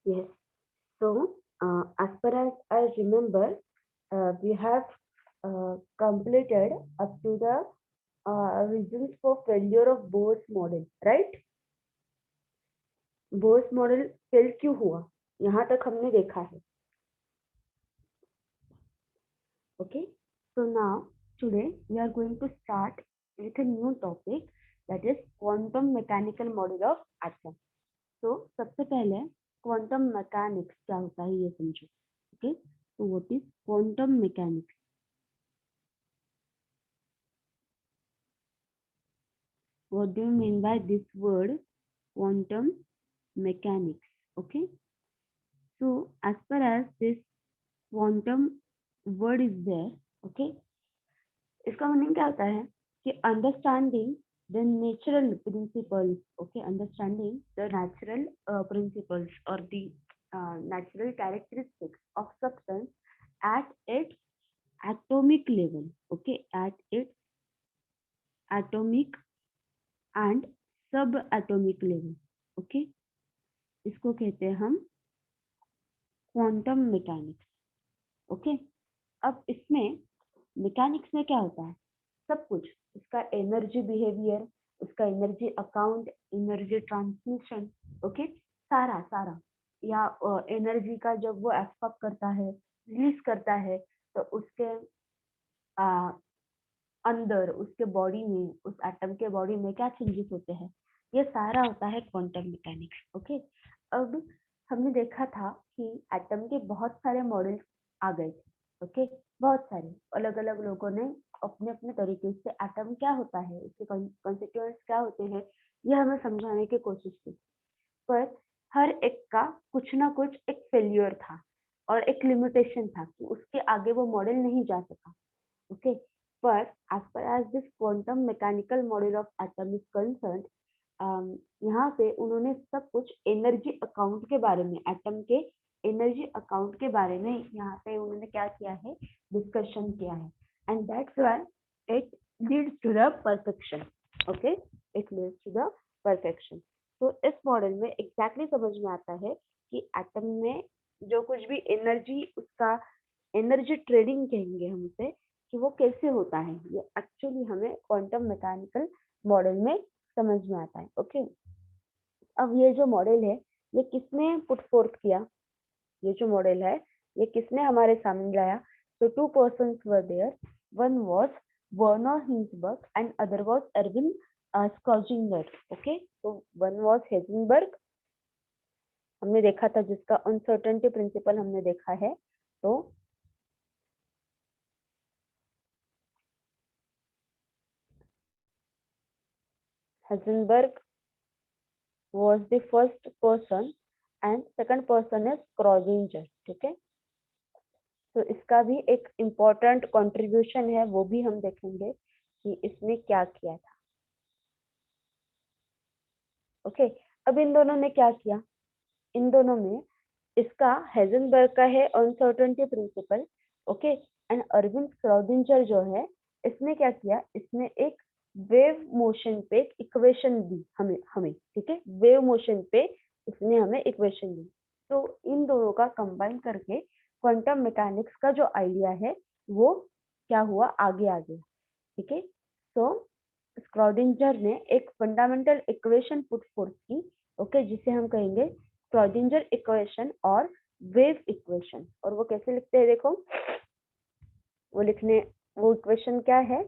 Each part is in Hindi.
Yes. So, as far as I remember, we have completed up to the reasons for failure of Bohr's model, right? Bohr's model fail क्यों हुआ, यहाँ तक हमने देखा है. Okay, so now today we are going to start with a new topic, that is quantum mechanical model of atom. So सबसे पहले quantum mechanics क्या होता है ये समझो. Okay, so what is quantum mechanics? What do you mean by this word quantum mechanics? Okay, so as far as this quantum word is there, okay, इसका मीनिंग क्या होता है कि understanding the natural principles, okay, understanding the natural principles और the natural characteristics of substance at its atomic level, okay, at its atomic and subatomic level, okay, इसको कहते हैं हम क्वांटम मैकेनिक्स. ओके, अब इसमें मैकेनिक्स में क्या होता है, सब कुछ, उसका एनर्जी बिहेवियर, उसका energy account, energy transmission, okay, सारा सारा, या एनर्जी का जब वो एब्सॉर्ब करता है, रिलीज करता है, तो उसके अंदर, उसके बॉडी में, उस एटम के बॉडी में क्या चेंजेस होते हैं, ये सारा होता है क्वांटम मैकेनिक्स. ओके, अब हमने देखा था कि एटम के बहुत सारे मॉडल्स आ गए थे. ओके, बहुत सारे अलग अलग लोगों ने अपने अपने तरीके से एटम क्या होता है, उसके कॉन्स्टिट्यूएंट्स क्या होते हैं, ये हमें समझाने की कोशिश की. पर हर एक का कुछ ना कुछ एक फेल्योर था और एक लिमिटेशन था कि उसके आगे वो मॉडल नहीं जा सका. Okay, but as far as this quantum mechanical model of atom is concerned, यहाँ पे उन्होंने सब कुछ एनर्जी अकाउंट के बारे में, एटम के एनर्जी अकाउंट के बारे में यहाँ पे उन्होंने क्या किया है, डिस्कशन किया है, and that's why it leads to the perfection. Okay, it leads to the perfection. तो इस मॉडल में एग्जैक्टली समझ में आता है कि एटम में जो कुछ भी एनर्जी, उसका एनर्जी ट्रेडिंग कहेंगे हम उसे, कि वो कैसे होता है, ये एक्चुअली हमें क्वांटम मैकेनिकल मॉडल में समझ में आता है. ओके, अब ये जो मॉडल है, ये किसने पुट फोर्थ किया, ये जो मॉडल है ये किसने हमारे सामने लाया. तो two persons were there, one was Werner Heisenberg and other was Erwin Schrodinger. Okay, तो वन वाज हेजनबर्ग, हमने देखा था, जिसका अनसर्टेनिटी प्रिंसिपल हमने देखा है. तो Heisenberg was the first person and second person is Schrödinger. ठीक है, तो इसका भी एक इम्पोर्टेंट कंट्रीब्यूशन है, वो भी हम देखेंगे कि इसने क्या किया था. ओके, अब इन दोनों ने क्या किया, इन दोनों में इसका हेजनबर्ग का है uncertainty principle. Okay, and Erwin Schrodinger जो है, इसने क्या किया, इसने एक वेव मोशन पे इक्वेशन दी हमें ठीक है, वेव मोशन पे इसने हमें इक्वेशन दी. तो इन दोनों का कंबाइन करके क्वांटम मैकेनिक्स का जो आइडिया है वो क्या हुआ, आगे आ गया. ठीक है, तो स्क्रॉडिंजर ने एक फंडामेंटल इक्वेशन पुट फोर्थ की. ओके, जिसे हम कहेंगे स्क्रॉडिंजर इक्वेशन और वेव इक्वेशन. और वो कैसे लिखते हैं, देखो, वो इक्वेशन क्या है,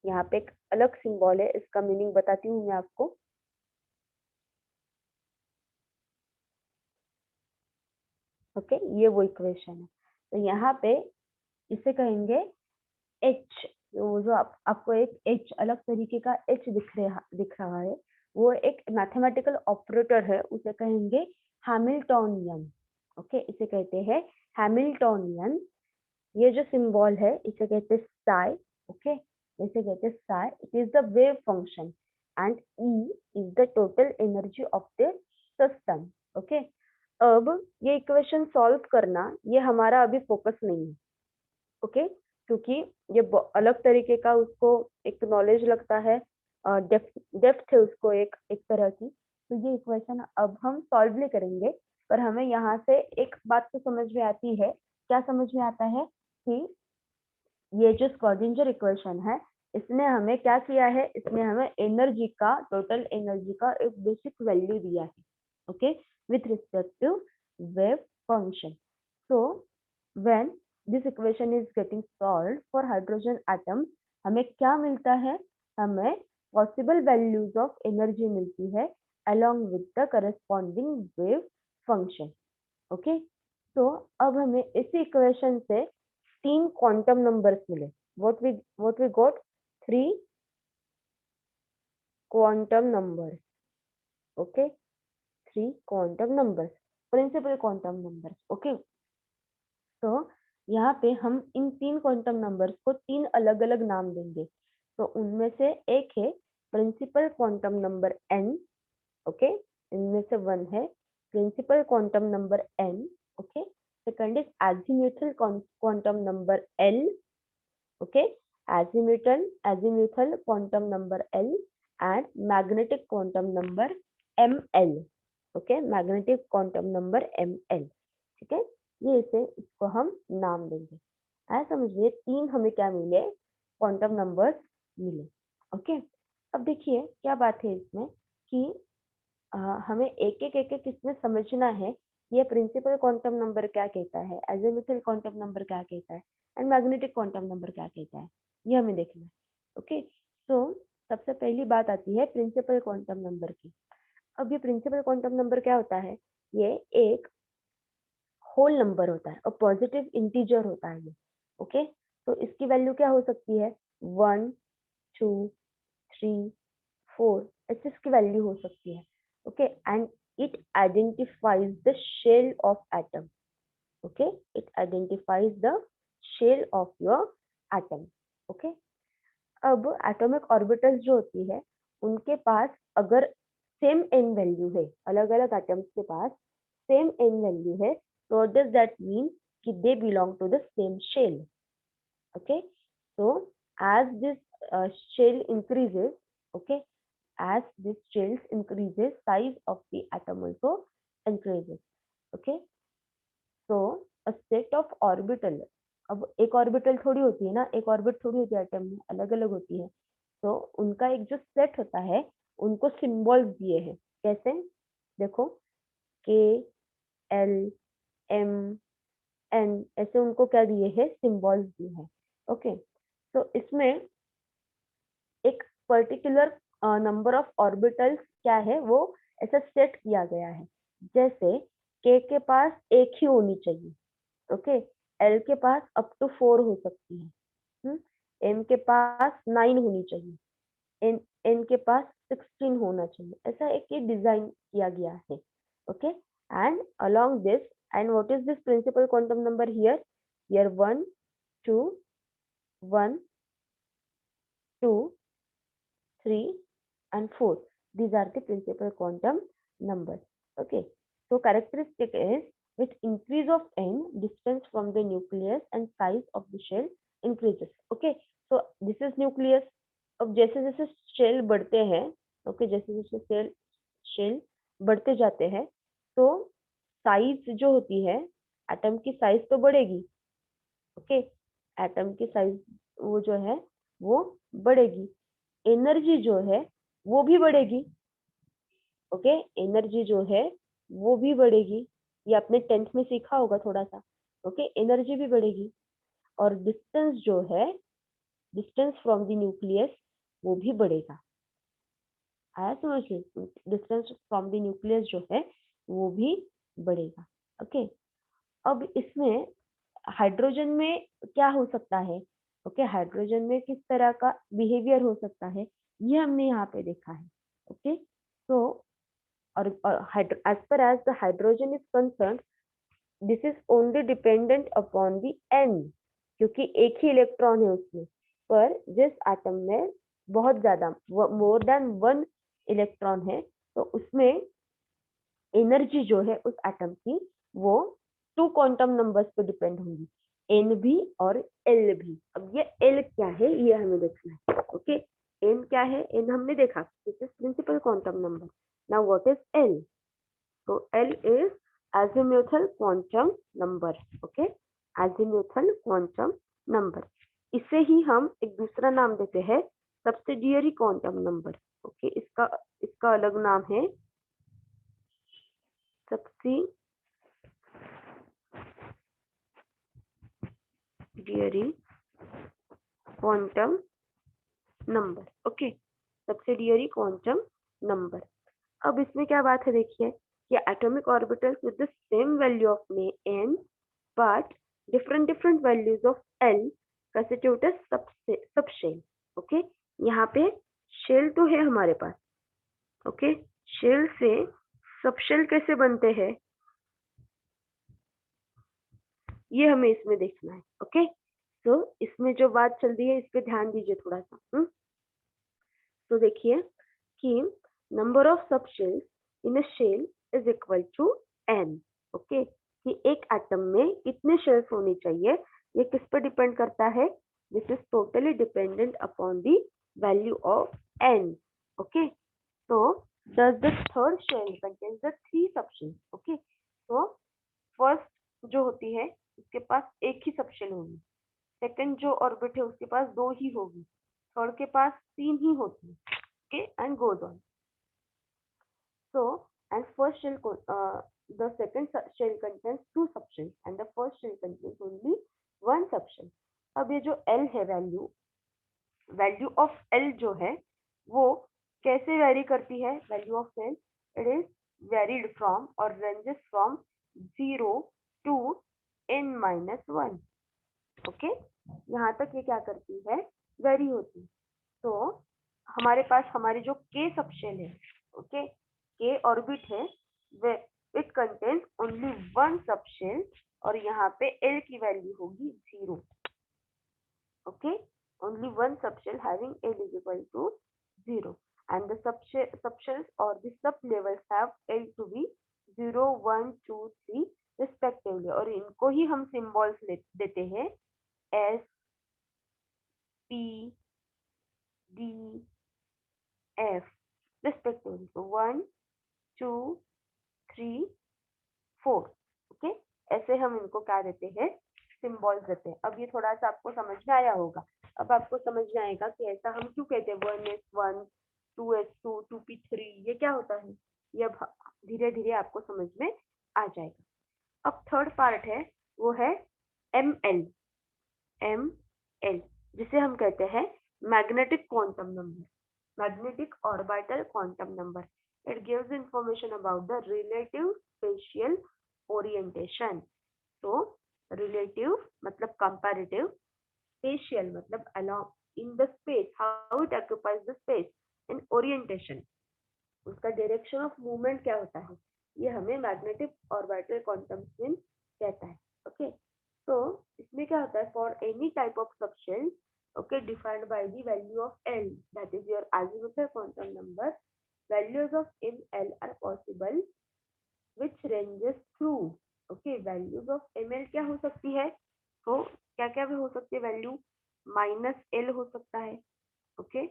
यहाँ पे एक अलग सिंबल है, इसका मीनिंग बताती हूँ मैं आपको. ओके, ये वो इक्वेशन है. तो यहाँ पे इसे कहेंगे एच, जो आपको एक एच, अलग तरीके का एच दिख रहा है, वो एक मैथमेटिकल ऑपरेटर है, उसे कहेंगे हैमिल्टोनियन. ओके, इसे कहते हैं हैमिल्टोनियन. ये जो सिंबल है इसे कहते हैं साई. ओके, इसे कहते हैं Sai. It is the wave function and E is the total energy of the system. Okay, अब ये इक्वेशन सॉल्व करना, ये हमारा अभी फोकस नहीं है. ओके, क्योंकि ये अलग तरीके का उसको एक नॉलेज लगता है, डेप्थ है उसको एक तरह की, तो ये इक्वेशन अब हम सॉल्व नहीं करेंगे, पर हमें यहाँ से एक बात तो समझ में आती है। क्या समझ में आता है कि ये जो स्क्रॉडिंजर इक्वेशन है, इसने हमें क्या किया है, इसने हमें एनर्जी का, टोटल एनर्जी का एक बेसिक वैल्यू दिया है, okay, with respect to wave function. So when this equation is getting solved for hydrogen atom, हमें क्या मिलता है, हमें पॉसिबल वैल्यूज ऑफ एनर्जी मिलती है along with the corresponding wave function, okay. तो अब हमें इसी इक्वेशन से 3 क्वांटम नंबर्स मिले। what we got 3 quantum numbers, okay, 3 quantum numbers, principal quantum numbers, okay। तो यहाँ पे हम इन 3 क्वांटम नंबर्स को 3 अलग अलग नाम देंगे। तो उनमें से एक है principal quantum number n, okay, इनमें से 1 है principal quantum number n, okay. Second is azimuthal quantum number l, okay, azimuthal quantum number L and magnetic quantum number ML, okay, magnetic quantum number ML, ठीक है। ये इसको हम नाम देंगे। ऐसा समझिए 3 हमें क्या मिले, क्वांटम नंबर्स मिले, ओके। अब देखिए क्या बात है इसमें कि हमें एक एक इसमें समझना है, ये प्रिंसिपल क्वांटम नंबर क्या कहता है, एजीमुथल क्वांटम नंबर क्या कहता है एंड मैग्नेटिक क्वांटम नंबर क्या कहता है, ये हमें देखना है, ओके। तो सबसे पहली बात आती है प्रिंसिपल क्वांटम नंबर की। अब ये प्रिंसिपल क्वांटम नंबर क्या होता है, ये एक होल नंबर होता है और पॉजिटिव इंटीजर होता है ये, ओके। तो इसकी वैल्यू क्या हो सकती है, 1 2 3 4, ऐसे इसकी वैल्यू हो सकती है, okay. And it identifies the shell of atom, okay, it identifies the shell of your atom, okay। अब एटॉमिक ऑर्बिटल्स जो होती है उनके पास अगर सेम n वैल्यू है, अलग अलग एटम्स के पास सेम n वैल्यू है, so does that mean कि they belong to the same shell, okay। So as this shell increases, okay, as this shell increases, size of the atom also increases, okay। So a set of orbital, अब एक ऑर्बिटल थोड़ी होती है ना, एक ऑर्बिट थोड़ी होती है एटम में, अलग अलग होती है। तो उनका एक जो सेट होता है, उनको सिंबल्स दिए हैं, कैसे, देखो के एल एम एन, ऐसे उनको क्या दिए हैं, सिंबल्स दिए हैं, ओके। तो इसमें एक पर्टिकुलर नंबर ऑफ ऑर्बिटल्स क्या है, वो ऐसा सेट किया गया है, जैसे के पास एक ही होनी चाहिए, ओके, एल के पास अप टू 4 हो सकती है, एम के पास 9 होनी चाहिए, एन के पास 16 होना चाहिए, ऐसा एक ये डिजाइन किया गया है, okay. And along this, and what is this principle quantum number here, 1 2 1 2 3 and 4, these are the principal quantum numbers, okay। So characteristic is with increase of n, distance from the nucleus and size of the shell increases, okay। So this is nucleus। अब जैसे जैसे शेल बढ़ते हैं, ओके, जैसे जैसे शेल बढ़ते जाते हैं, तो साइज जो होती है, एटम की साइज तो बढ़ेगी, ओके, एटम की साइज वो जो है वो बढ़ेगी, एनर्जी जो है वो भी बढ़ेगी, ओके, एनर्जी जो है वो भी बढ़ेगी, ये आपने 10th में सीखा होगा थोड़ा सा, ओके, एनर्जी भी बढ़ेगी। और डिस्टेंस जो है, डिस्टेंस फ्रॉम द न्यूक्लियस, वो भी बढ़ेगा, आया समझ लीजिए, डिस्टेंस फ्रॉम द न्यूक्लियस जो है वो भी बढ़ेगा, ओके। अब इसमें हाइड्रोजन में क्या हो सकता है, ओके, हाइड्रोजन में किस तरह का बिहेवियर हो सकता है, ये हमने यहाँ पे देखा है, ओके। तो और as far as the hydrogen is concerned, this is only dependent upon the n, क्योंकि एक ही इलेक्ट्रॉन है उसमें, पर जिस एटम में बहुत ज्यादा मोर देन 1 इलेक्ट्रॉन है, तो उसमें एनर्जी जो है उस एटम की वो 2 क्वांटम नंबर्स पे डिपेंड होंगी, एन भी और एल भी। अब ये एल क्या है ये हमें देखना है, ओके। एन क्या है, एन हमने देखा, this is principal quantum number, Now what is L? So L is azimuthal quantum number. Okay, azimuthal quantum number. इसे ही हम एक दूसरा नाम देते हैं सब्सिडियरी क्वांटम नंबर. ओके, इसका अलग नाम है subsidiary quantum number. Okay, subsidiary quantum number. अब इसमें क्या बात है, देखिए कि atomic orbitals with the same value of n but different values of L constitute a subshell. Okay, यहाँ पे शेल तो है हमारे पास. ओके, शेल से सबशेल कैसे बनते हैं ये हमें इसमें देखना है. ओके, तो इसमें जो बात चल रही है इस पे ध्यान दीजिए थोड़ा सा. तो देखिए कि number of subshells in a shell is equal to n. Okay, कि एक एटम में कितने शेल्स होने चाहिए ये किस पर डिपेंड करता है. This is totally dependent upon the value of n. Okay, so does the third shell contains the 3 subshells. Okay, तो फर्स्ट जो होती है उसके पास एक ही सबशेल होगी, सेकंड जो ऑर्बिट है उसके पास 2 ही होगी, थर्ड के पास 3 ही होती है. Okay, and goes on. So and first shell the second shell contains 2 subshells and the first shell contains only 1 subshell. अब ये जो L है वैल्यू ऑफ L जो है वो कैसे वेरी करती है. Value of L it is varied from और ranges from 0 to n-1. Okay, यहाँ तक ये क्या करती है, वेरी होती है. तो हमारे पास हमारी जो K सबशेल है, ओके, K ऑर्बिट है, इट कंटेन्स ओनली 1 सबशेल और यहाँ पे L की वैल्यू होगी 0. Okay, only 1 subshell having L is equal to 0 and the subshells or the sublevels have L to be 0, 1, 2, 3 respectively और इनको ही हम symbols देते हैं S, P, D, F respectively. So 1, 2, 3, 4. Okay, ऐसे हम इनको क्या देते हैं, सिंबल्स देते हैं. अब ये थोड़ा सा आपको समझ में आया होगा. अब आपको समझ में आएगा कि ऐसा हम क्यों कहते हैं 1s1, 2s2, 2p3 ये क्या होता है. ये अब धीरे धीरे आपको समझ में आ जाएगा. अब थर्ड पार्ट है वो है ml जिसे हम कहते हैं magnetic quantum number, magnetic orbital quantum number. It gives information about the relative spatial orientation. तो रिलेटिव मतलब कंपैरेटिव, स्पेशियल मतलब along in the space, how it occupies the space, and orientation उसका डायरेक्शन ऑफ मूवमेंट क्या होता है, ये हमें मैग्नेटिक ऑर्बिटल क्वांटम स्पिन कहता है. ओके, तो इसमें क्या होता है, for any type of subshell, okay, defined by the value of L that is your azimuthal quantum number, values of ml are possible which ranges through. Okay, values of ml क्या हो सकती है, तो क्या क्या भी हो सकती है वैल्यू, -L हो सकता है. ओके,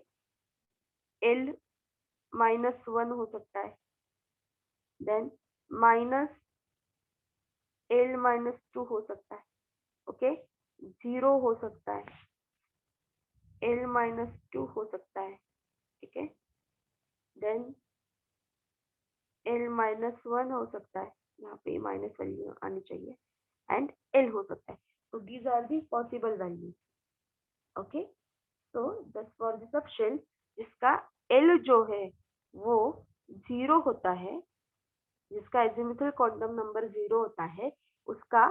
L-1 हो सकता है, देन -L-2 हो सकता है. ओके, 0 हो सकता है, L-2 हो सकता है. ठीक है, देन L-1 हो सकता है, यहाँ पे माइनस वैल्यू आनी चाहिए, एंड L हो सकता है. तो these are the possible values. Okay, तो दस फॉर द सबशेल जिसका L जो है वो 0 होता है, जिसका एजिमुथल क्वांटम नंबर 0 होता है, उसका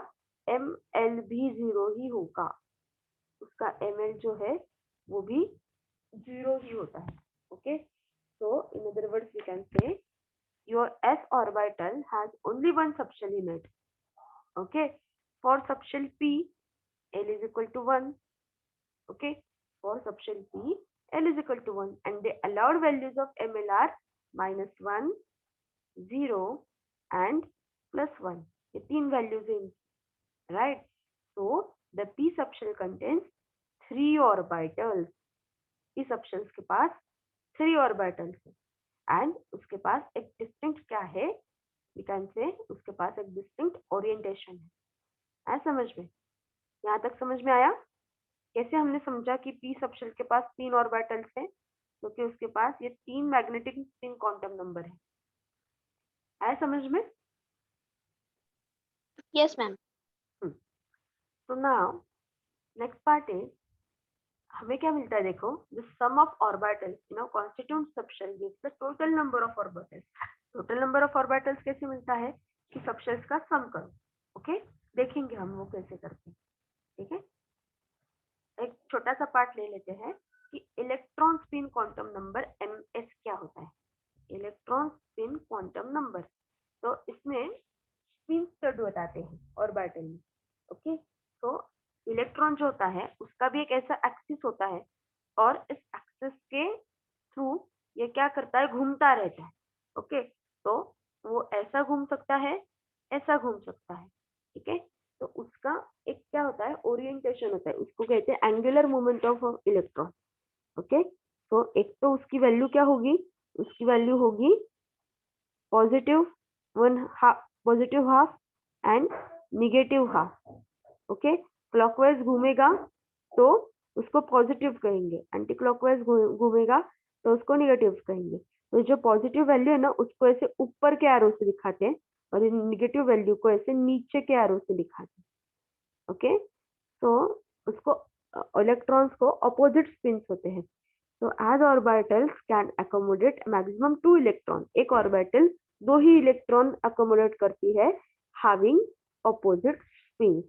ml भी 0 ही होगा, उसका ml जो है वो भी 0 ही होता है. Okay, so in other words we can say your s orbital has only one subshell in it. Okay, for subshell p L is equal to 1. Okay, for subshell p L is equal to 1 and the allowed values of ml are -1, 0 and +1. ये तीन वैल्यूज हैं, right. so the p subshell contains 3 orbitals. p subshells के पास 3 orbitals है एंड उसके पास एक डिस्टिंक्ट क्या है, वी कैन से उसके पास एक डिस्टिंक्ट ओरिएंटेशन है समझ में? यहाँ तक समझ में आया? कैसे हमने समझा कि p सबशेल के पास 3 ऑर्बिटल्स हैं क्योंकि उसके पास ये 3 मैग्नेटिक स्पिन क्वांटम नंबर है। आया समझ में? Yes, ma'am. So now next part is हमें क्या मिलता है देखो, the sum of orbitals in a constituent subshell gives the total number of orbitals. Total number of orbitals कैसे मिलता है कि सबशेल्स का सम करो। ओके देखेंगे हम वो कैसे करते हैं। ठीक है, एक छोटा सा पार्ट ले लेते हैं कि electron spin quantum number ms क्या होता है। इलेक्ट्रॉन स्पिन क्वांटम नंबर, तो इसमें स्पिन स्टड बताते हैं ऑर्बिटल में। ओके, तो इलेक्ट्रॉन जो होता है उसका भी एक ऐसा एक्सिस होता है और इस एक्सिस के थ्रू ये क्या करता है, घूमता रहता है। ओके, तो वो ऐसा घूम सकता है, ऐसा घूम सकता है। ठीक है, तो उसका एक क्या होता है, ओरिएंटेशन होता है, उसको कहते हैं angular moment of electron. Okay, तो एक तो उसकी वैल्यू क्या होगी, उसकी वैल्यू होगी positive half and negative half. Okay, clockwise घूमेगा तो उसको पॉजिटिव कहेंगे, एंटी क्लॉकवाइज घूमेगा तो उसको निगेटिव कहेंगे। तो जो पॉजिटिव वैल्यू है ना उसको ऐसे ऊपर के एरो से दिखाते हैं और निगेटिव वैल्यू को ऐसे नीचे के एरो से दिखाते हैं। ओके, तो उसको इलेक्ट्रॉन्स को अपोजिट स्पिन्स होते हैं। तो as orbitals can accommodate maximum 2 electron, एक ऑर्बिटल 2 ही इलेक्ट्रॉन अकोमोडेट करती है हैविंग अपोजिट स्पिन्स,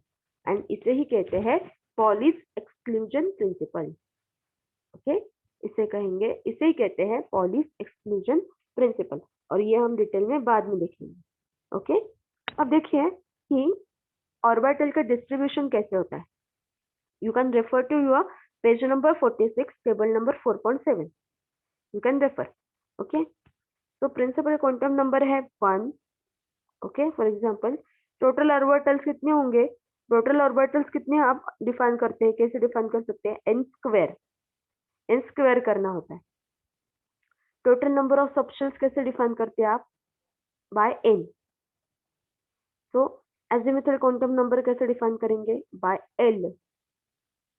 एंड इसे ही कहते हैं पॉलिस एक्सक्लूजन प्रिंसिपल। ओके, इसे कहेंगे, इसे ही कहते हैं पॉलिस एक्सक्लूजन प्रिंसिपल, और ये हम डिटेल में बाद में देखेंगे। ओके, अब देखिए कि ऑर्बिटल का डिस्ट्रीब्यूशन कैसे होता है। You can refer to your page number 46, table number 4.7, you can refer. Okay, तो प्रिंसिपल क्वांटम नंबर है 1। Okay, for example total orbitals कितने होंगे, टोटल ऑर्बिटल्स कितने आप डिफाइन करते हैं, कैसे डिफाइन कर सकते हैं, एन स्क्वायर करना होता है। टोटल नंबर ऑफ सबशेल्स कैसे डिफाइन करते हैं आप, बाय एन। तो एजिमुथल क्वांटम नंबर कैसे डिफाइन करेंगे, by l.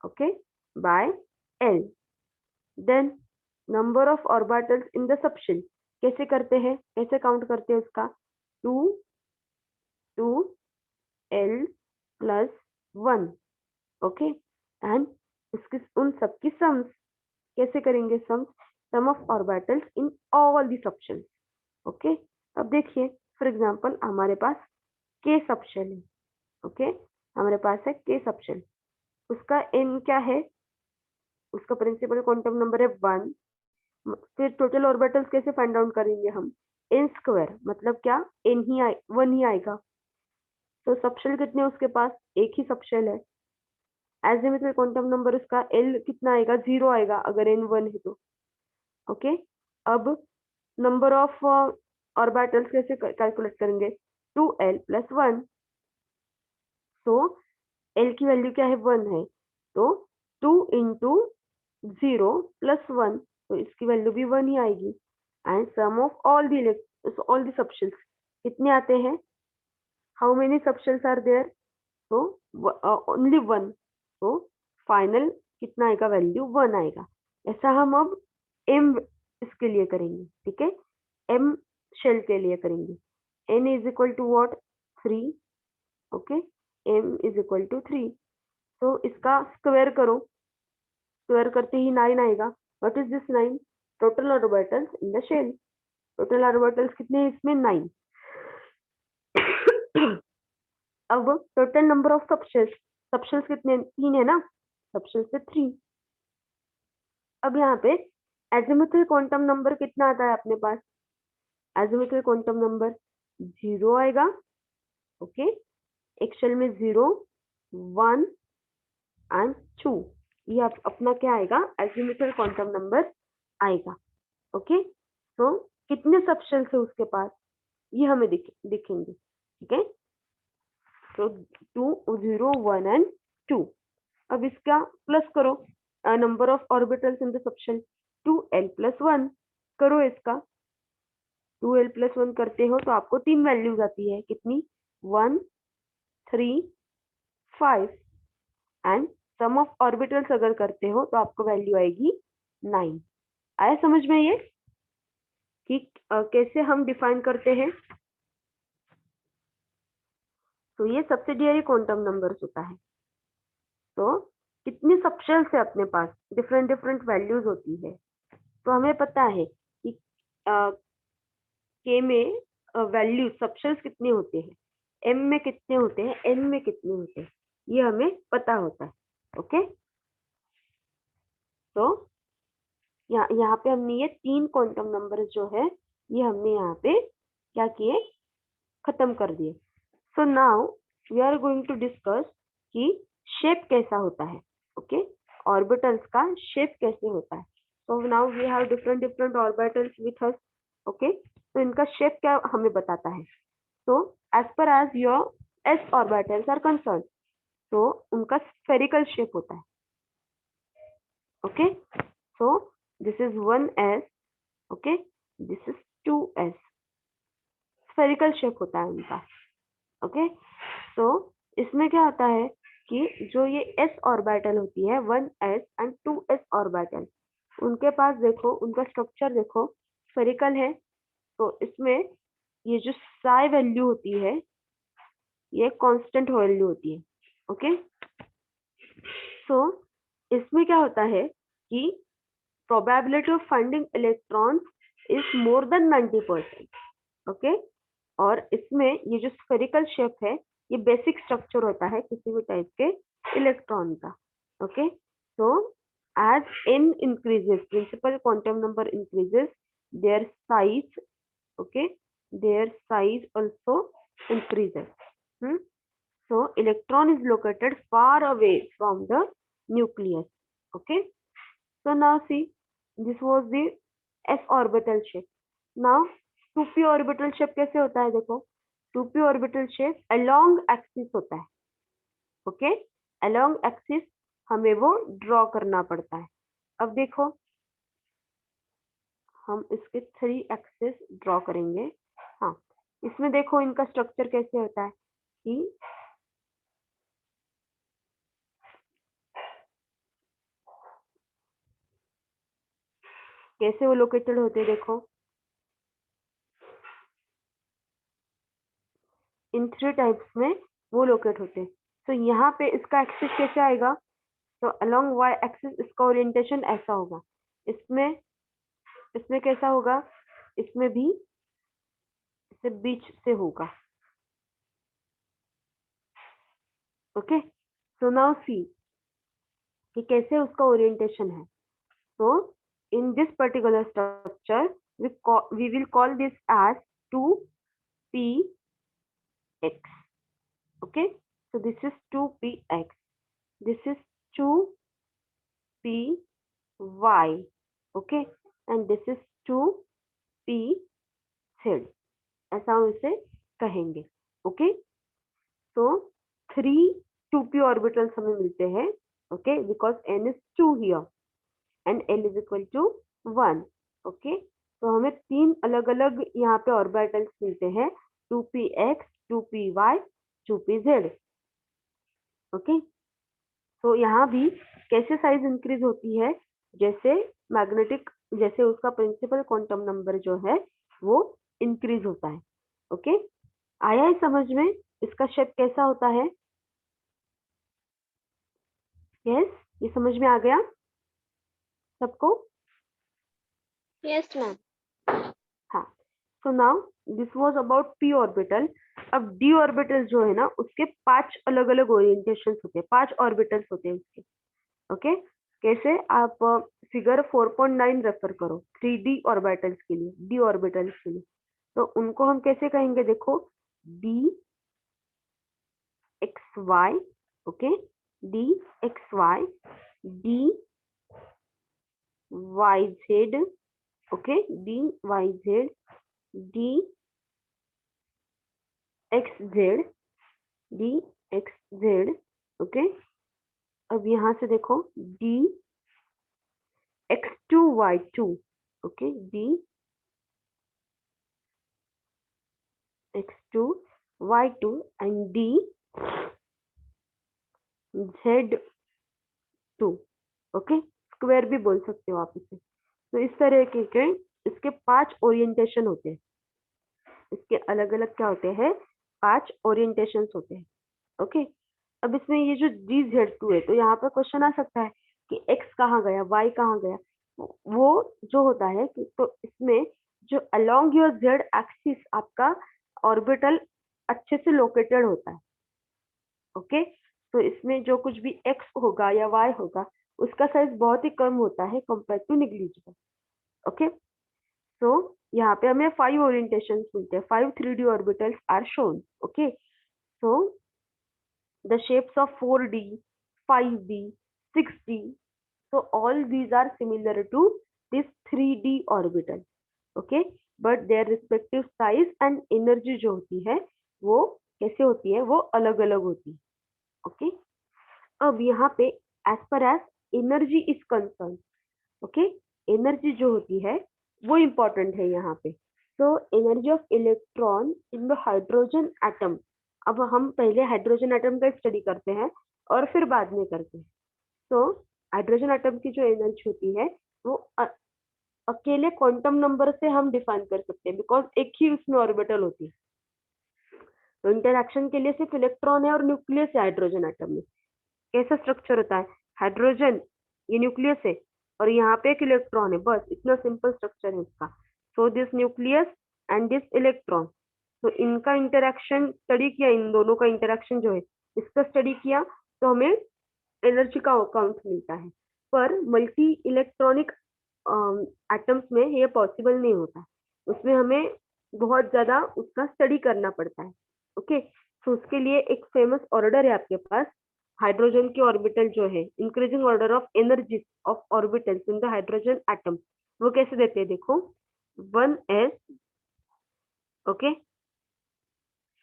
Okay, by l. Then number of orbitals in the subshell कैसे करते हैं, कैसे काउंट करते हैं उसका, 2 L plus 1। ओके, एंड उसकी उन सबकी सम्स कैसे करेंगे, sum of orbitals in all the subshells. Okay, अब देखिए फॉर एग्जांपल हमारे पास k सबशेल है। ओके, हमारे पास है k सबशेल, उसका n क्या है, उसका प्रिंसिपल क्वांटम नंबर है 1। फिर टोटल ऑर्बिटल्स कैसे फाइंड आउट करेंगे हम, n स्क्वायर, मतलब क्या, n ही 1 ही आएगा। तो सबशेल कितने उसके पास, एक ही सबशेल है। एजिमुथल क्वांटम नंबर उसका L कितना आएगा, 0 आएगा अगर n 1 है तो। ओके, अब नंबर ऑफ ऑर्बिटल्स कैसे कैलकुलेट करेंगे, 2L plus 1। तो L की वैल्यू क्या है, 1 है, तो 2 into 0 plus 1, तो इसकी वैल्यू भी 1 ही आएगी। And sum of all the subshells कितने आते हैं, how many subshells are there, तो ओनली 1, तो फाइनल कितना आएगा, वैल्यू 1 आएगा। ऐसा हम अब m इसके लिए करेंगे। ठीक है, m शेल के लिए करेंगे, n is equal to what, 3। Okay, m is equal to 3, तो इसका स्क्वायर करो, स्क्वायर करते ही 9 आएगा। What is this 9, total orbitals in the shell. Total orbitals कितने हैं इसमें, 9। अब टोटल नंबर ऑफ सबशेल्स कितने, 3 है ना, सबशेल्स से 3। अब यहाँ पे एजिमुथल क्वांटम नंबर कितना आता है अपने पास, एजिमुथल क्वांटम नंबर 0 आएगा। ओके, एक शेल में 0, 1 एंड 2, ये अपना क्या आएगा, एजिमुथल क्वांटम नंबर आएगा। ओके, तो कितने सबशेल्स है उसके पास, ये हमें दिखेंगे। ठीक है, तो 2, 0, 1 एंड 2। अब इसका प्लस करो, number of orbitals in the subshell, 2L plus 1 करो इसका, 2l+1 करते हो तो आपको 3 वैल्यूज आती है, कितनी? 1, 3, 5 एंड सम ऑफ ऑर्बिटल्स अगर करते हो तो आपको वैल्यू आएगी 9। आया समझ में ये कि कैसे हम डिफाइन करते हैं? तो ये सब्सिडियरी क्वांटम नंबर्स होता है। तो कितनी सबशेल्स है अपने पास, डिफरेंट डिफरेंट वैल्यूज होती है। तो हमें पता है कि के में वैल्यू सबशेल्स कितने होते हैं, एम में कितने होते हैं, एन में कितने होते हैं, ये हमें पता होता है। ओके, तो यहाँ पे हमने ये 3 क्वांटम नंबर जो है ये हमने यहाँ पे क्या किए, खत्म कर दिए। So now we are going to discuss कि शेप कैसा होता है। ओके, ऑर्बिटल्स का शेप कैसे होता है। So now we have different different orbitals with us. Okay, तो इनका शेप क्या हमें बताता है। तो as far as your s orbitals are concern, तो उनका स्फेरिकल शेप होता है। Okay, so this is 1s, okay, this is 2s, spherical shape होता है उनका। ओके, तो इसमें क्या होता है कि जो ये s ऑर्बिटल होती है 1s एंड 2s ऑर्बिटल, उनके पास देखो, उनका स्ट्रक्चर देखो, स्फेरिकल है। तो इसमें ये जो साई वैल्यू होती है ये कांस्टेंट वैल्यू होती है। ओके, सो इसमें क्या होता है कि probability of finding electrons is more than 90%। Okay, और इसमें ये जो स्फेरिकल शेप है ये बेसिक स्ट्रक्चर होता है किसी भी टाइप के इलेक्ट्रॉन का। Okay, so as n increases, principal quantum number increases, their size, okay, their size also increases. So electron is located far away from the nucleus. Okay, so now see, this was the s orbital shape. Now 2p orbital shape कैसे होता है, देखो 2p orbital shape along axis होता है। ओके, along axis हमें वो ड्रॉ करना पड़ता है। अब देखो हम इसके 3 एक्सिस ड्रॉ करेंगे। हाँ, इसमें देखो इनका स्ट्रक्चर कैसे होता है कि कैसे वो लोकेटेड होते हैं, देखो इन 3 टाइप्स में वो लोकेट होते हैं। तो यहाँ पे इसका एक्सिस कैसे आएगा, तो अलोंग वाई एक्सिस इसका ओरिएंटेशन ऐसा होगा। इसमें इसमें कैसा होगा, इसमें भी इसे बीच से होगा। ओके, सो नाउ सी कि कैसे उसका ओरिएंटेशन है। So in this particular structure, we will call this as 2px. Okay, so this is 2px. This is 2py. Okay, and this is 2pz. ऐसा हम इसे कहेंगे। ओके, so 3 2p orbitals हमें मिलते हैं। Okay, because n is 2 here and l is equal to 1। Okay, तो हमें 3 अलग अलग यहाँ पे ऑर्बिटल्स मिलते हैं, 2px, 2py, 2pz। ओके, तो यहाँ भी कैसे साइज इंक्रीज होती है, जैसे मैग्नेटिक, जैसे उसका प्रिंसिपल क्वांटम नंबर जो है वो इंक्रीज होता है। ओके, आया है समझ में इसका शेप कैसा होता है? यस, ये समझ में आ गया सबको? Yes ma'am. हाँ, so now this was about p orbital. अब d ऑर्बिटल जो है ना उसके 5 अलग अलग ओरिएंटेशंस होते हैं, 5 ऑर्बिटल्स होते हैं उसके। ओके, कैसे, आप फिगर 4.9 रेफर करो 3d ऑर्बिटल्स के लिए, d ऑर्बिटल्स के लिए। तो उनको हम कैसे कहेंगे, देखो d x y, okay, d x y, d y z, okay, d y z, d x z, d x z. Okay, अब यहाँ से देखो d x two y two, okay, d 2, y2 and d z2। Okay, square भी बोल सकते हो आप इसे। तो इस तरह के इसके 5 ओरिएंटेशन होते हैं। इसके अलग अलग क्या होते हैं, 5 ओरिएंटेशंस होते हैं। ओके, अब इसमें ये जो dz2 है, तो यहाँ पर क्वेश्चन आ सकता है कि x कहाँ गया, y कहाँ गया। वो जो होता है कि तो इसमें जो अलोंग योर z एक्सिस आपका ऑर्बिटल अच्छे से लोकेटेड होता है। ओके, तो इसमें जो कुछ भी x होगा या y होगा, उसका साइज बहुत ही कम होता है compare to negligible. Okay, so यहाँ पे हमें 5 ओरिएंटेशंस मिलते हैं, 5 3D orbitals are shown. Okay, so the shapes of 4D, 5D, 6D, so all these are similar to this 3D orbital. Okay, but their respective size and energy जो होती है वो कैसे होती है, वो अलग अलग होती है। ओके, अब यहाँ पे as per as energy is concerned, okay, energy जो होती है वो इम्पोर्टेंट है यहाँ पे। तो energy of electron in the hydrogen atom, अब हम पहले हाइड्रोजन एटम का स्टडी करते हैं और फिर बाद में करते हैं। तो हाइड्रोजन एटम की जो एनर्जी होती है वो अकेले क्वांटम नंबर से हम डिफाइन कर सकते हैं, बिकॉज एक ही उसमें ऑर्बिटल होती है। तो इंटरएक्शन के लिए सिर्फ इलेक्ट्रॉन है और न्यूक्लियस है हाइड्रोजन एटम में। कैसा स्ट्रक्चर होता है, हाइड्रोजन ये न्यूक्लियस है और यहाँ पे एक इलेक्ट्रॉन है, बस इतना सिंपल स्ट्रक्चर है इसका। So this nucleus and this electron, तो इनका इंटरएक्शन स्टडी किया, इन दोनों का इंटरएक्शन जो है इसका स्टडी किया, तो हमें एनर्जी का अकाउंट मिलता है। पर मल्टी इलेक्ट्रॉनिक एटम्स में ये पॉसिबल नहीं होता, उसमें हमें बहुत ज्यादा उसका स्टडी करना पड़ता है। ओके, तो उसके लिए एक फेमस ऑर्डर है आपके पास, हाइड्रोजन की ऑर्बिटल जो है, increasing order of energy of orbitals in the hydrogen atom, वो कैसे देते हैं देखो, 1s, okay,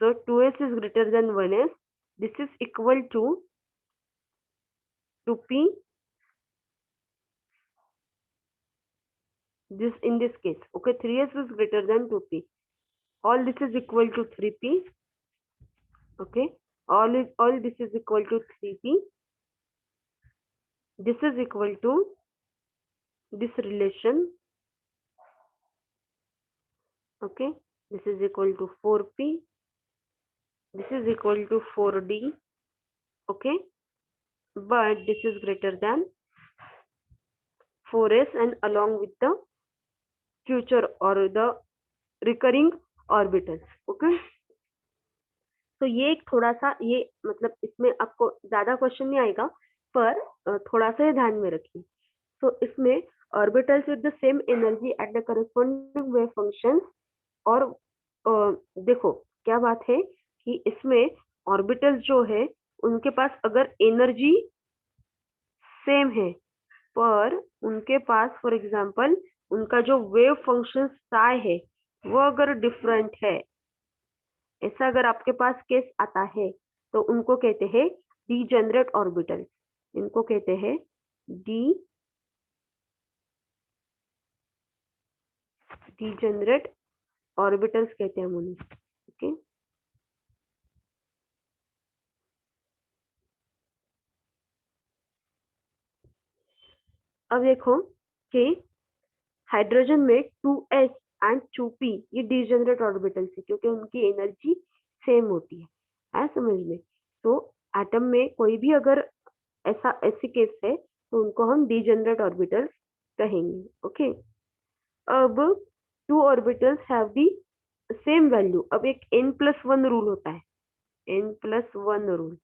so 2s is greater than 1s, this is equal to 2p, this in this case, okay, 3s is greater than 2p, all this is equal to 3p, okay, all this is equal to 3p, this is equal to this relation, okay, this is equal to 4p, this is equal to 4d, okay, but this is greater than 4s and along with the future or the recurring orbitals, okay। तो ये एक थोड़ा सा, ये मतलब इसमें आपको ज्यादा क्वेश्चन नहीं आएगा, पर थोड़ा सा ध्यान में रखिए। तो इसमें orbitals with the same energy at the corresponding wave functions, और देखो क्या बात है कि इसमें ऑर्बिटल्स जो है उनके पास अगर एनर्जी सेम है, पर उनके पास फॉर एग्जांपल उनका जो वेव फंक्शन साई है वो अगर डिफरेंट है, ऐसा अगर आपके पास केस आता है, तो उनको कहते हैं डीजेनरेट ऑर्बिटल्स, इनको कहते हैं डीजेनरेट ऑर्बिटल्स कहते हैं हम उन्हें। ओके, अब देखो कि हाइड्रोजन में 2s एंड 2p ये डीजेनरेट ऑर्बिटल्स है, क्योंकि उनकी एनर्जी सेम होती है समझ में। तो एटम में कोई भी अगर ऐसी केस है तो उनको हम डीजेनरेट ऑर्बिटल्स कहेंगे। ओके, अब 2 orbitals have the same value. अब एक n+1 रूल होता है, n+1 rule,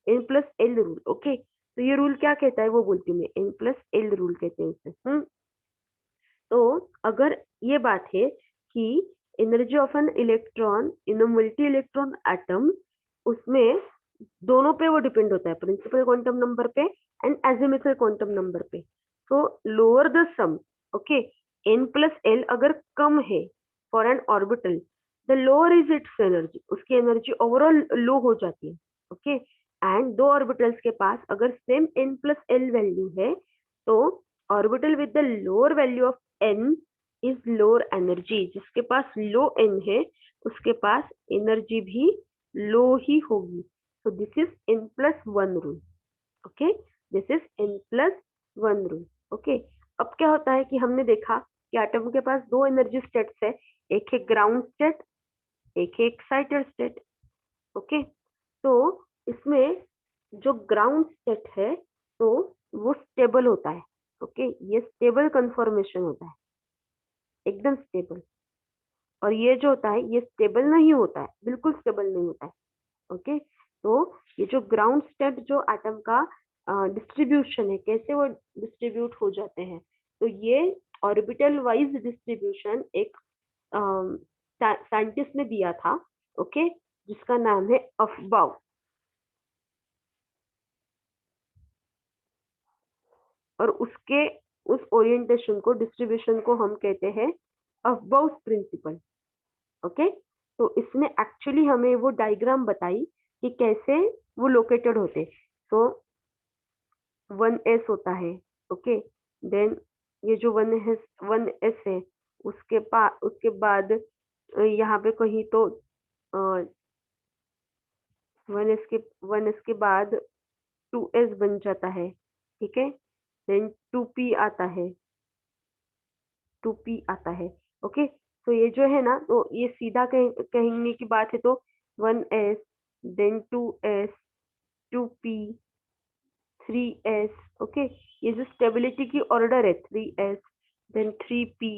n+l rule. Okay, तो ये रूल क्या कहता है वो बोलती हूँ मैं, n+l रूल कहते हैं उसे। तो अगर ये बात है कि energy of an electron in a multi electron atom, उसमें दोनों पे वो डिपेंड होता है, प्रिंसिपल क्वांटम नंबर पे एंड एजिमुथल क्वांटम नंबर पे। तो lower the some, okay, n+l अगर कम है for an orbital, the lower is it's energy, उसकी एनर्जी ओवरऑल लो हो जाती है। ओके, एंड दो ऑर्बिटल्स के पास अगर सेम n+l वैल्यू है, तो orbital with the lower value of n is lower energy, जिसके पास लो n है उसके पास एनर्जी भी लो ही होगी। सो this is n+1 rule. Okay, this is n+1 rule. Okay, अब क्या होता है कि हमने देखा कि एटम के पास दो एनर्जी स्टेट्स है, एक है ग्राउंड स्टेट, एक है एक्साइटेड स्टेट। ओके, तो इसमें जो ग्राउंड स्टेट है तो वो स्टेबल होता है। ओके, ये स्टेबल कंफर्मेशन होता है, एकदम स्टेबल। और ये जो होता है ये स्टेबल नहीं होता है, बिल्कुल स्टेबल नहीं होता है। ओके, तो ये जो ग्राउंड स्टेट जो एटम का डिस्ट्रीब्यूशन है, कैसे वो डिस्ट्रीब्यूट हो जाते हैं, तो ये ऑर्बिटल वाइज डिस्ट्रीब्यूशन एक साइंटिस्ट ने दिया था। ओके, जिसका नाम है अफबाउ। और उसके उस ओरिएंटेशन को, डिस्ट्रीब्यूशन को हम कहते हैं अफबाउस प्रिंसिपल। ओके, तो इसने एक्चुअली हमें वो डायग्राम बताई कि कैसे वो लोकेटेड होते। तो 1s होता है। ओके, देन ये जो 1s है, उसके बाद यहाँ पे कहीं तो 1s के बाद 2s बन जाता है। ठीक है, देन 2p आता है, 2p आता है। ओके, तो ये जो है ना, तो ये सीधा कहने की बात है तो 1s, then 2s, 2p, 3s। Okay, ये जो स्टेबिलिटी की ऑर्डर है 3s, देन 3p,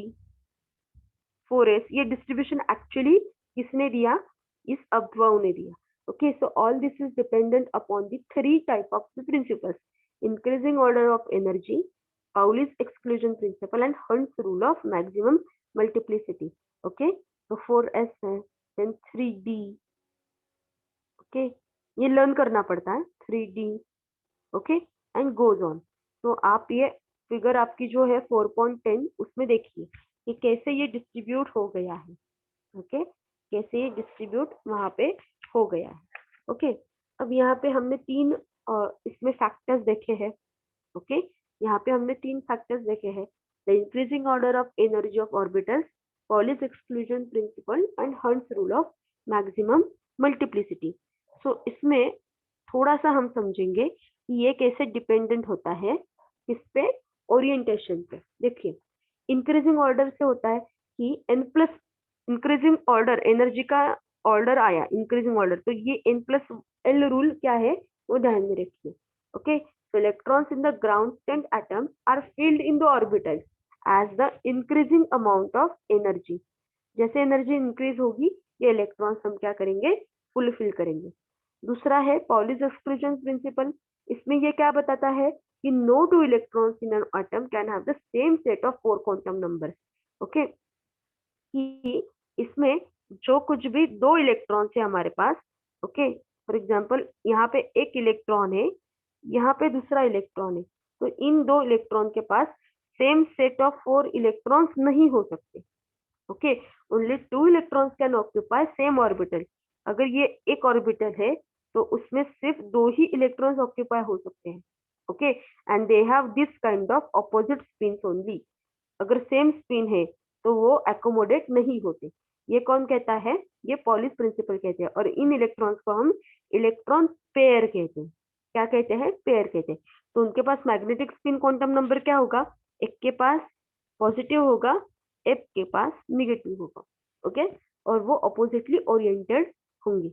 4s, ये डिस्ट्रीब्यूशन एक्चुअली किसने दिया? इस अफबाउ ने दिया। Okay, so all this is dependent upon the three type of the principles: increasing order of energy, Pauli's exclusion principle, and Hund's rule of maximum multiplicity. Okay, तो 4s है, then 3d। ओके, ये लर्न करना पड़ता है 3d। Okay, and goes on. तो आप ये फिगर आपकी जो है 4.10 उसमें देखिए कि कैसे ये डिस्ट्रीब्यूट हो गया है। ओके, कैसे ये डिस्ट्रीब्यूट वहां पे हो गया है। ओके, अब यहाँ पे हमने तीन इसमें फैक्टर्स देखे हैं। ओके, यहाँ पे हमने तीन फैक्टर्स देखे हैं: the increasing order of energy of orbitals, Pauli's exclusion principle, and Hund's rule of maximum multiplicity. So इसमें थोड़ा सा हम समझेंगे कि ये कैसे डिपेंडेंट होता है किस पे? ओरिएंटेशन पे। देखिए, इंक्रीजिंग ऑर्डर से होता है कि n+ इंक्रीजिंग ऑर्डर, एनर्जी का ऑर्डर आया इंक्रीजिंग ऑर्डर, तो ये n+l रूल क्या है वो ध्यान में रखिए। Okay, so electrons in the ground state atoms are filled in the orbitals as the increasing amount of energy। जैसे एनर्जी इंक्रीज होगी ये इलेक्ट्रॉन्स हम क्या करेंगे? फुलफिल करेंगे। दूसरा है पॉलिस एक्सक्लूजन प्रिंसिपल। इसमें ये क्या बताता है कि no two electrons in an atom can have the same set of 4 quantum numbers. Okay, कि इसमें जो कुछ भी दो इलेक्ट्रॉन्स है हमारे पास, ओके, फॉर एग्जांपल यहाँ पे एक इलेक्ट्रॉन है, यहाँ पे दूसरा इलेक्ट्रॉन है, तो इन दो इलेक्ट्रॉन के पास सेम सेट ऑफ 4 इलेक्ट्रॉन्स नहीं हो सकते। Okay, only 2 electrons can occupy same orbital. अगर ये एक ऑर्बिटल है तो उसमें सिर्फ दो ही इलेक्ट्रॉन्स ऑक्यूपाई हो सकते हैं। Okay, and they have this kind of opposite spins only. अगर सेम स्पिन है तो वो एकोमोडेट नहीं होते। ये कौन कहता है? ये पॉलिस प्रिंसिपल कहते हैं। और इन इलेक्ट्रॉन्स को हम इलेक्ट्रॉन पेयर कहते हैं। क्या कहते हैं? पेयर कहते हैं। तो उनके पास मैग्नेटिक स्पिन क्वांटम नंबर क्या होगा? एक के पास पॉजिटिव होगा, एक के पास निगेटिव होगा। ओके, और वो अपोजिटली ओरिएंटेड होंगी।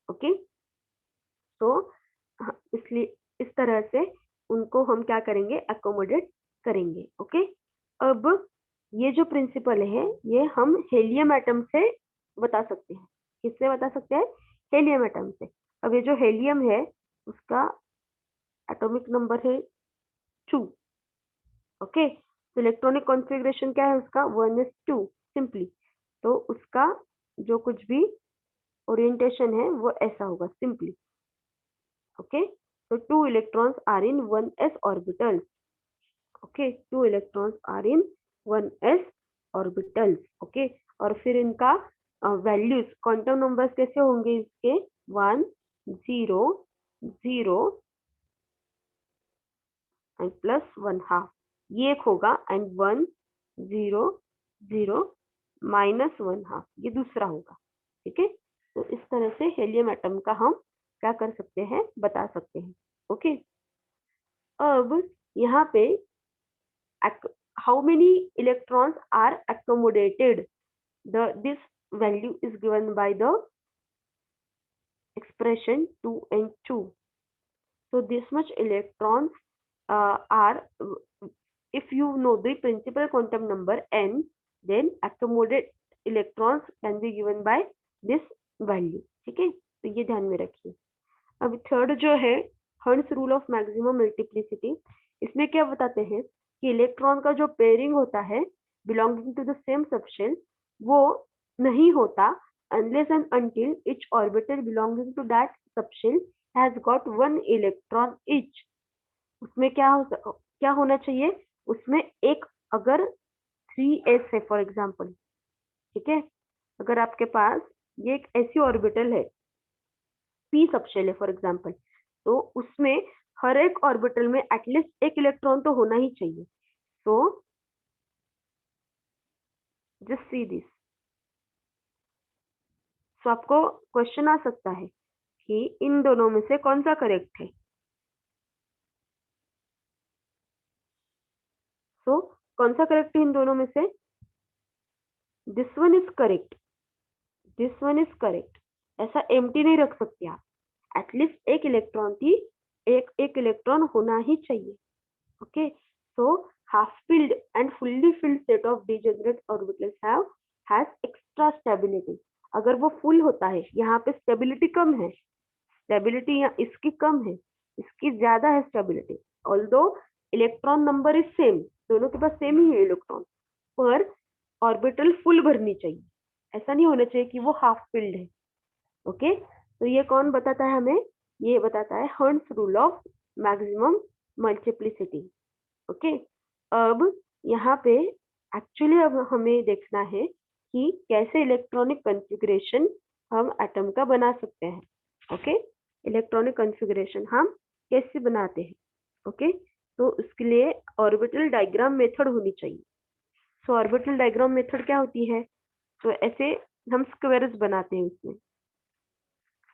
ओके, तो इसलिए इस तरह से उनको हम क्या करेंगे? एकोमोडेट करेंगे। ओके, अब ये जो प्रिंसिपल है ये हम हेलियम एटम से बता सकते हैं। किससे बता सकते हैं? हेलियम एटम से। अब ये जो हेलियम है उसका एटॉमिक नंबर है 2। ओके, तो इलेक्ट्रॉनिक कॉन्फ़िगरेशन क्या है उसका? 1s2 simply. तो उसका जो कुछ भी ओरिएंटेशन है वो ऐसा होगा simply. Okay, so 2 electrons are in 1s orbitals। Okay, 2 electrons are in 1s orbitals। Okay, और फिर इनका वैल्यूज, क्वांटम नंबर्स कैसे होंगे इसके? 1 0 0 एंड +1/2 ये एक होगा, एंड 1 0 0 -1/2 ये दूसरा होगा। ठीक है, तो इस तरह से हेलियम एटम का हम क्या कर सकते हैं, बता सकते हैं। ओके, अब यहाँ पे how many electrons are accommodated, this value is given by the expression 2 and 2. So this much electrons are, if you know the principal quantum number n, then accommodated electrons can be given by this value. ठीक है, तो ये ध्यान में रखिए। अब थर्ड जो है hertz rule of maximum multiplicity, इसमें क्या बताते हैं कि इलेक्ट्रॉन का जो पेयरिंग होता है belonging to the same subshell वो नहीं होता unless and until each orbital belonging to that subshell has got one electron each. उसमें क्या होना चाहिए, उसमें एक अगर 3s है फॉर एग्जांपल, ठीक है, अगर आपके पास ये एक ऐसी ऑर्बिटल है p सबशेल है फॉर एग्जांपल, तो उसमें हर एक ऑर्बिटल में एटलीस्ट एक इलेक्ट्रॉन तो होना ही चाहिए। So just see this. सो आपको क्वेश्चन आ सकता है कि इन दोनों में से कौन सा करेक्ट है। सो कौन सा करेक्ट है इन दोनों में से, this one is correct, this one is correct. ऐसा एम्प्टी नहीं रख सकते आप, एटलीस्ट एक इलेक्ट्रॉन की एक इलेक्ट्रॉन होना ही चाहिए। Okay, so half filled and fully filled set of degenerate orbitals has extra stability. अगर वो फुल होता है, यहाँ पे स्टेबिलिटी कम है, स्टेबिलिटी इसकी कम है, इसकी ज्यादा है stability, although electron number is same, दोनों के पास सेम ही है इलेक्ट्रॉन, पर ऑर्बिटल फुल भरनी चाहिए, ऐसा नहीं होना चाहिए कि वो हाफ फिल्ड है। ओके, तो ये कौन बताता है हमें, ये बताता है hertz rule of maximum multiplicity. Okay, अब यहाँ पे एक्चुअली अब हमें देखना है कि कैसे इलेक्ट्रॉनिक कॉन्फ़िगरेशन हम एटम का बना सकते हैं। ओके, इलेक्ट्रॉनिक कॉन्फ़िगरेशन हम कैसे बनाते हैं। ओके, तो उसके लिए ऑर्बिटल डायग्राम मेथड होनी चाहिए। सो ऑर्बिटल डायग्राम मेथड क्या होती है, तो ऐसे हम स्क्वायर्स बनाते हैं उसमें।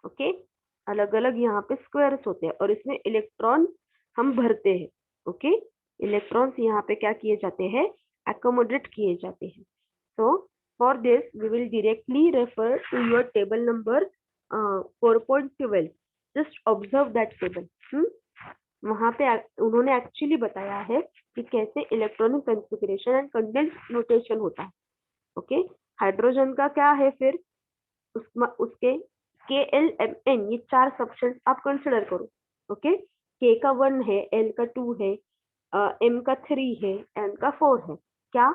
ओके, अलग अलग यहाँ पे स्क्वायर्स होते हैं और इसमें इलेक्ट्रॉन हम भरते हैं। ओके, इलेक्ट्रॉन्स यहाँ पे क्या किए जाते हैं, एकोमोडेट किए जाते हैं। So for this we will directly refer to your table number 4.12, just observe that table. वहाँ पे उन्होंने एक्चुअली बताया है कि कैसे electronic configuration and condense notation होता है। ओके, हाइड्रोजन का क्या है फिर, उसके KLMN, ये 4 सबशेल्स आप कंसिडर करो। ओके, K का 1 है, L का 2 है, M का 3 है, N का 4 है, क्या,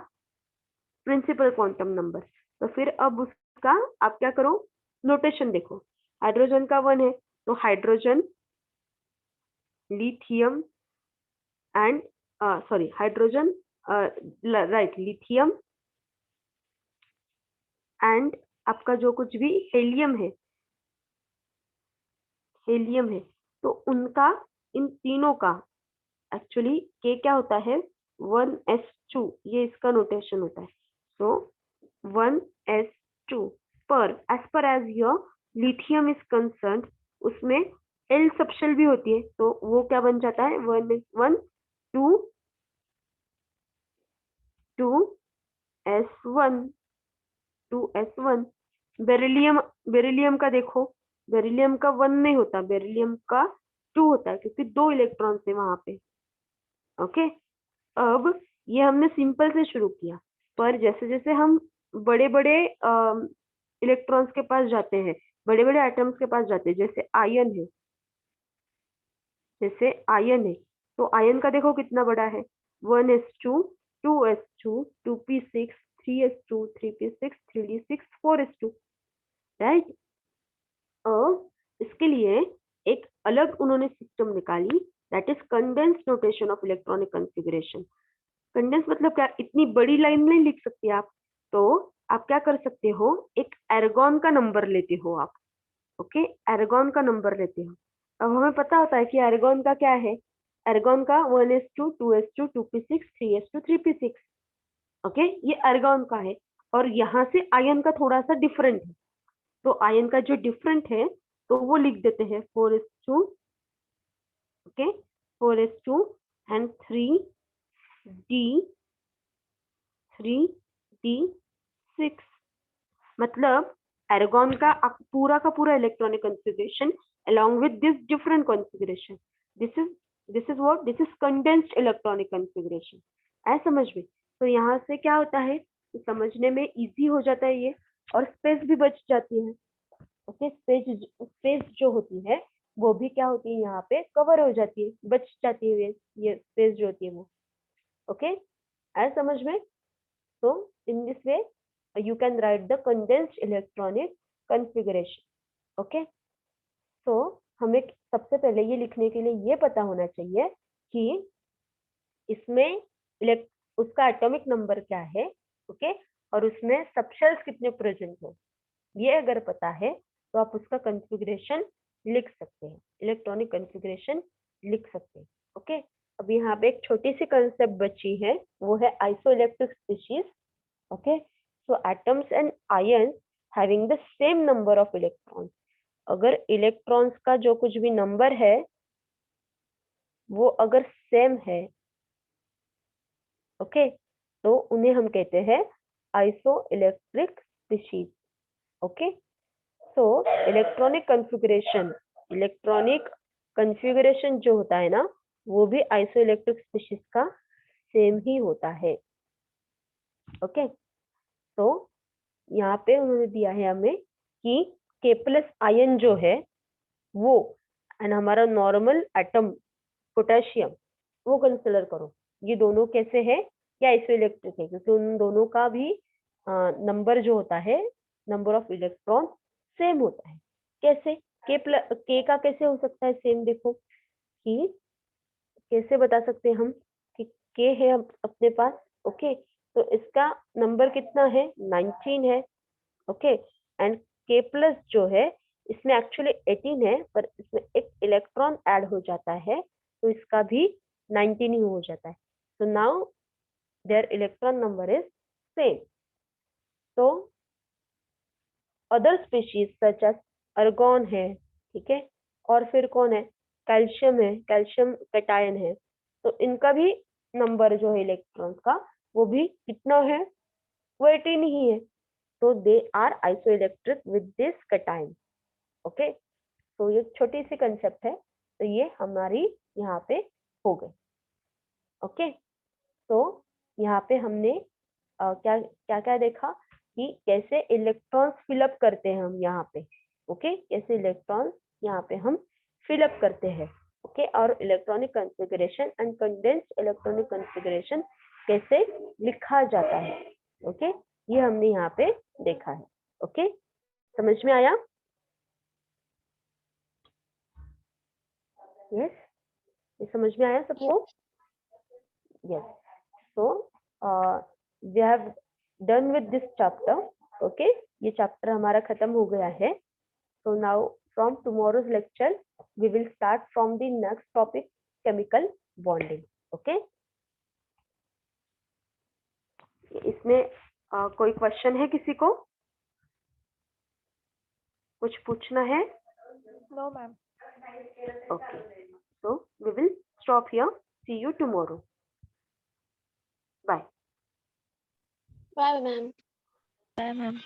प्रिंसिपल क्वांटम नंबर। तो फिर अब उसका आप क्या करो, नोटेशन देखो। हाइड्रोजन का 1 है तो hydrogen, lithium and sorry hydrogen, right, lithium and आपका जो कुछ भी हेलियम है, हेलियम है, तो उनका इन तीनों का एक्चुअली के क्या होता है 1s2, ये इसका नोटेशन होता है। सो 1s2, पर as far as your lithium is concern, उसमें एल सबशेल भी होती है, तो वो क्या बन जाता है 1 2s1 2s1। बेरिलियम का देखो, बेरिलियम का 1 नहीं होता, बेरिलियम का 2 होता है, क्योंकि 2 इलेक्ट्रॉन है वहां पे। ओके, अब ये हमने सिंपल से शुरू किया, पर जैसे जैसे हम बड़े बड़े इलेक्ट्रॉन्स के पास जाते हैं, बड़े बड़े एटम्स के पास जाते हैं, जैसे आयन है, जैसे आयन है, तो आयन का देखो कितना बड़ा है, 1s2 2s2 2p6 3s2 3p6 3d6 4s2, right. इसके लिए एक अलग उन्होंने सिस्टम निकाली, that is condense notation of electronic configuration. Condense मतलब क्या, इतनी बड़ी लाइन नहीं लिख सकते आप, तो आप क्या कर सकते हो, एक एर्गॉन का नंबर लेते हो आप। ओके, एर्गॉन का नंबर लेते हो। अब हमें पता होता है कि एर्गॉन का क्या है, एर्गॉन का 1s2 2s2 2p6 3s2 3p6। Okay, ये एर्गॉन का है, और यहाँ से आयन का थोड़ा सा डिफरेंट है। तो आयन का जो डिफरेंट है तो वो लिख देते हैं 4:2, ओके, 4:2 एंड 3d6। मतलब एर्गोन का पूरा electronic configuration along with this different configuration, this is what, this is condensed electronic configuration। है समझ में? तो यहाँ से क्या होता है, तो समझने में इजी हो जाता है ये, और स्पेस भी बच जाती है। ओके, स्पेस जो होती है वो भी क्या होती है, यहाँ पे कवर हो जाती है, बच जाती है ये स्पेस जो होती है वो। ओके, है समझ में? So in this way you can write the condensed electronic configuration। okay, so हमें सबसे पहले ये लिखने के लिए ये पता होना चाहिए कि इसमें उसका एटॉमिक नंबर क्या है, ओके, और उसमें सबशेल्स कितने प्रेजेंट हो। ये अगर पता है तो आप उसका कॉन्फ़िगरेशन लिख सकते हैं, इलेक्ट्रॉनिक कॉन्फ़िगरेशन लिख सकते हैं। ओके, अब यहाँ पे एक छोटी सी कंसेप्ट बची है, वो है isoelectric species. okay, so atoms and ions having the same number of electrons, अगर इलेक्ट्रॉन्स का जो कुछ भी नंबर है वो अगर सेम है, ओके, तो उन्हें हम कहते हैं isoelectric species. Okay, so electronic configuration जो होता है ना, वो भी आइसोइलेक्ट्रिक स्पीशीज का सेम ही होता है। ओके, तो यहाँ पे उन्होंने दिया है हमें कि K+ आयन जो है वो, एंड हमारा नॉर्मल एटम पोटेशियम, वो कंसिडर करो। ये दोनों कैसे है, क्या आइसोइलेक्ट्रिक है, क्योंकि उन दोनों का भी नंबर जो होता है, नंबर ऑफ इलेक्ट्रॉन सेम होता है। कैसे K का कैसे हो सकता है सेम, देखो कि कैसे बता सकते हैं हम कि K है अपने पास, ओके, तो इसका नंबर कितना है, 19 है। ओके, एंड K+ जो है इसमें एक्चुअली 18 है, पर इसमें एक इलेक्ट्रॉन ऐड हो जाता है तो इसका भी 19 ही हो जाता है। तो now there electron number is same. तो other species such as argon है, ठीक है, और फिर कौन है, कैल्शियम है, कैल्शियम कैटायन है, तो इनका भी नंबर जो है इलेक्ट्रॉन्स का वो भी कितना है, वो 18 ही है। तो they are isoelectric with this cation. Okay, तो ये छोटी सी कंसेप्ट है, तो ये हमारी यहाँ पे हो गई। ओके, तो यहाँ पे हमने क्या क्या क्या देखा कि कैसे इलेक्ट्रॉन्स फिलअप करते हैं हम यहाँ पे। ओके, कैसे इलेक्ट्रॉन्स यहाँ पे हम फिलअप करते हैं। ओके, और electronic configuration and condensed electronic configuration कैसे लिखा जाता है। ओके, ये हमने यहाँ पे देखा है। ओके, समझ में आया? यस, ये समझ में आया सबको? Yes, so we have done with this chapter. Okay, ये चैप्टर हमारा खत्म हो गया है। So now from tomorrow's lecture we will start from the next topic, chemical bonding. Okay, इसमें कोई क्वेश्चन है किसी को, कुछ पूछना है? No ma'am. Okay, so we will stop here, see you tomorrow, bye. Bye ma'am. Bye ma'am.